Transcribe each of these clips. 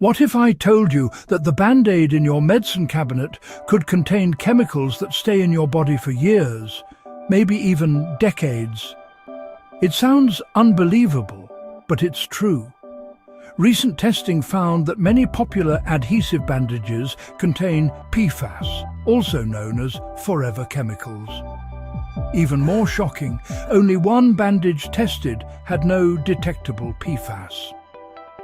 What if I told you that the Band-Aid in your medicine cabinet could contain chemicals that stay in your body for years, maybe even decades? It sounds unbelievable, but it's true. Recent testing found that many popular adhesive bandages contain PFAS, also known as forever chemicals. Even more shocking, only one bandage tested had no detectable PFAS.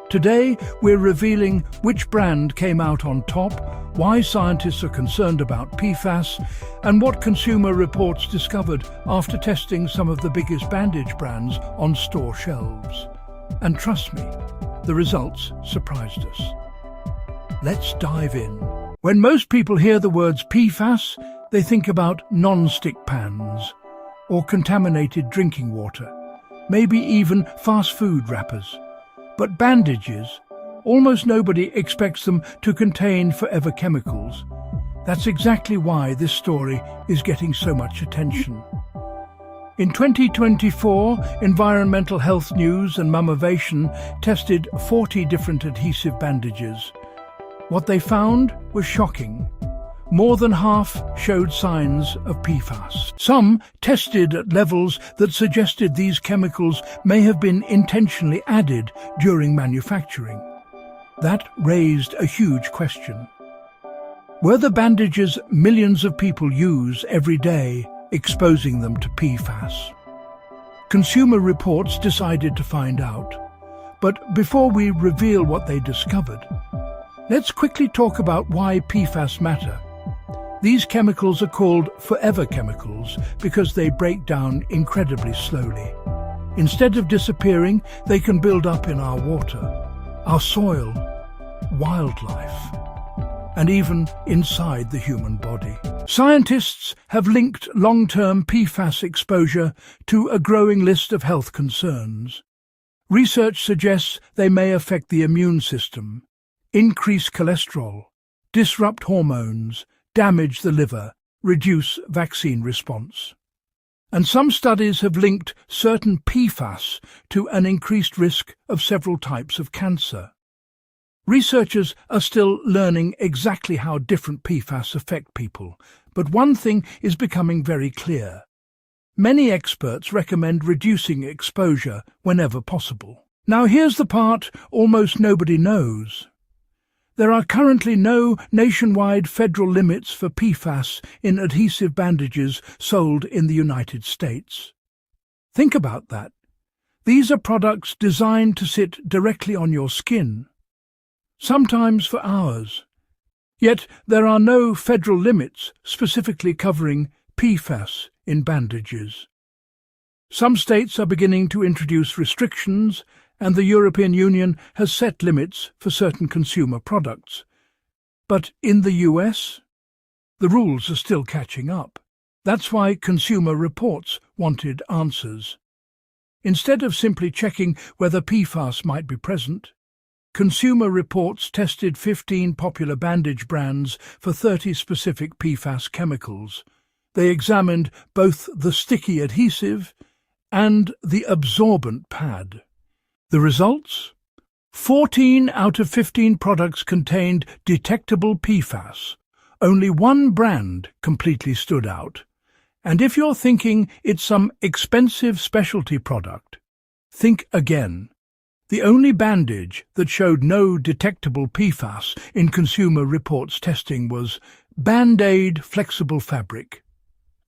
Today, we're revealing which brand came out on top, why scientists are concerned about PFAS, and what Consumer Reports discovered after testing some of the biggest bandage brands on store shelves. And trust me, the results surprised us. Let's dive in. When most people hear the words PFAS, they think about non-stick pans or contaminated drinking water, maybe even fast food wrappers. But bandages, almost nobody expects them to contain forever chemicals. That's exactly why this story is getting so much attention. In 2024, Environmental Health News and Mummovation tested 40 different adhesive bandages. What they found was shocking. More than half showed signs of PFAS. Some tested at levels that suggested these chemicals may have been intentionally added during manufacturing. That raised a huge question. Were the bandages millions of people use every day exposing them to PFAS? Consumer Reports decided to find out. But before we reveal what they discovered, let's quickly talk about why PFAS matter. These chemicals are called forever chemicals because they break down incredibly slowly. Instead of disappearing, they can build up in our water, our soil, wildlife, and even inside the human body. Scientists have linked long-term PFAS exposure to a growing list of health concerns. Research suggests they may affect the immune system, increase cholesterol, disrupt hormones, damage the liver, reduce vaccine response. And some studies have linked certain PFAS to an increased risk of several types of cancer. Researchers are still learning exactly how different PFAS affect people, but one thing is becoming very clear. Many experts recommend reducing exposure whenever possible. Now here's the part almost nobody knows. There are currently no nationwide federal limits for PFAS in adhesive bandages sold in the United States. Think about that. These are products designed to sit directly on your skin, sometimes for hours. Yet there are no federal limits specifically covering PFAS in bandages. Some states are beginning to introduce restrictions, and the European Union has set limits for certain consumer products. But in the US, the rules are still catching up. That's why Consumer Reports wanted answers. Instead of simply checking whether PFAS might be present, Consumer Reports tested 15 popular bandage brands for 30 specific PFAS chemicals. They examined both the sticky adhesive and the absorbent pad. The results? 14 out of 15 products contained detectable PFAS. Only one brand completely stood out. And if you're thinking it's some expensive specialty product, think again. The only bandage that showed no detectable PFAS in Consumer Reports testing was Band-Aid flexible fabric.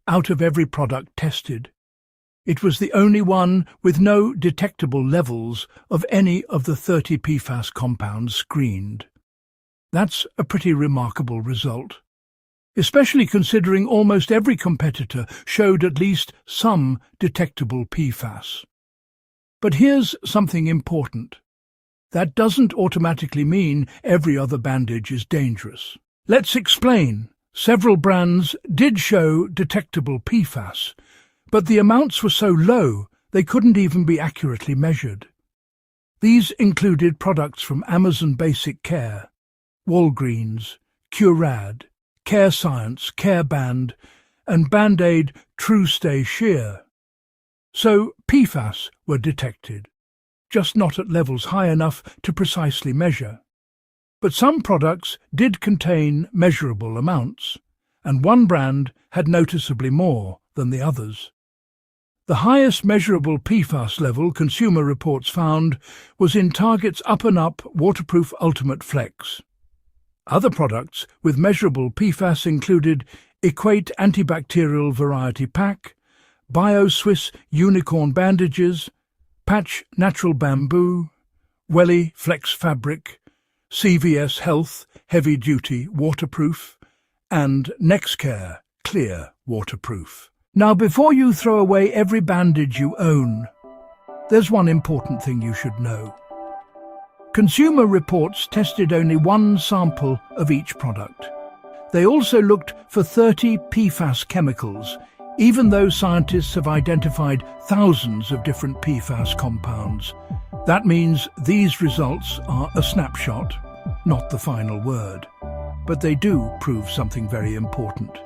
Out of every product tested, it was the only one with no detectable levels of any of the 30 PFAS compounds screened. That's a pretty remarkable result, especially considering almost every competitor showed at least some detectable PFAS. But here's something important. That doesn't automatically mean every other bandage is dangerous. Let's explain. Several brands did show detectable PFAS, but the amounts were so low they couldn't even be accurately measured. These included products from Amazon Basic Care, Walgreens, Curad, Care Science, Care Band, and Band-Aid True Stay Sheer. So PFAS were detected, just not at levels high enough to precisely measure. But some products did contain measurable amounts, and one brand had noticeably more than the others. The highest measurable PFAS level Consumer Reports found was in Target's Up and Up Waterproof Ultimate Flex. Other products with measurable PFAS included Equate Antibacterial Variety Pack, Bio-Swiss Unicorn Bandages, Patch Natural Bamboo, Welly Flex Fabric, CVS Health Heavy Duty Waterproof, and Nexcare Clear Waterproof. Now, before you throw away every bandage you own, there's one important thing you should know. Consumer Reports tested only one sample of each product. They also looked for 30 PFAS chemicals, even though scientists have identified thousands of different PFAS compounds. That means these results are a snapshot, not the final word. But they do prove something very important.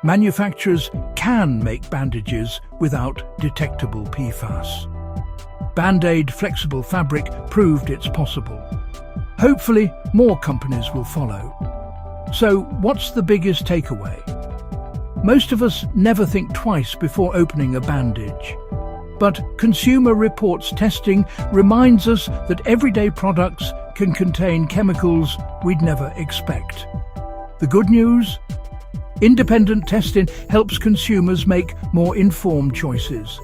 Manufacturers can make bandages without detectable PFAS. Band-aid flexible fabric proved it's possible. Hopefully, more companies will follow. So, what's the biggest takeaway? Most of us never think twice before opening a bandage. But Consumer Reports testing reminds us that everyday products can contain chemicals we'd never expect. The good news? Independent testing helps consumers make more informed choices.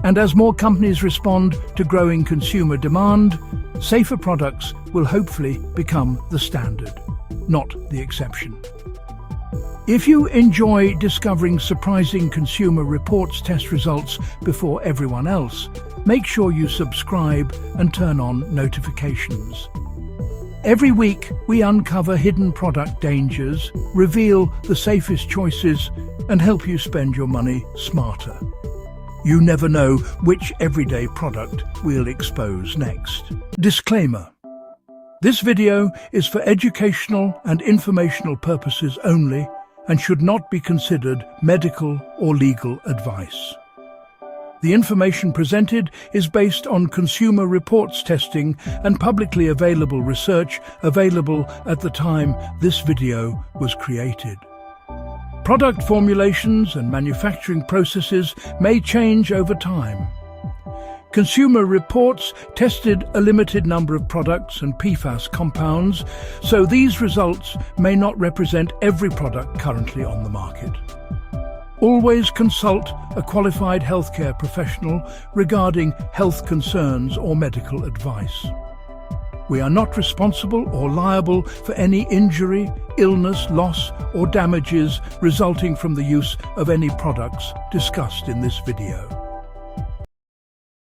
And as more companies respond to growing consumer demand, safer products will hopefully become the standard, not the exception. If you enjoy discovering surprising Consumer Reports test results before everyone else, make sure you subscribe and turn on notifications. Every week, we uncover hidden product dangers, reveal the safest choices, and help you spend your money smarter. You never know which everyday product we'll expose next. Disclaimer. This video is for educational and informational purposes only and should not be considered medical or legal advice. The information presented is based on Consumer Reports testing and publicly available research available at the time this video was created. Product formulations and manufacturing processes may change over time. Consumer Reports tested a limited number of products and PFAS compounds, so these results may not represent every product currently on the market. Always consult a qualified healthcare professional regarding health concerns or medical advice. We are not responsible or liable for any injury, illness, loss, or damages resulting from the use of any products discussed in this video.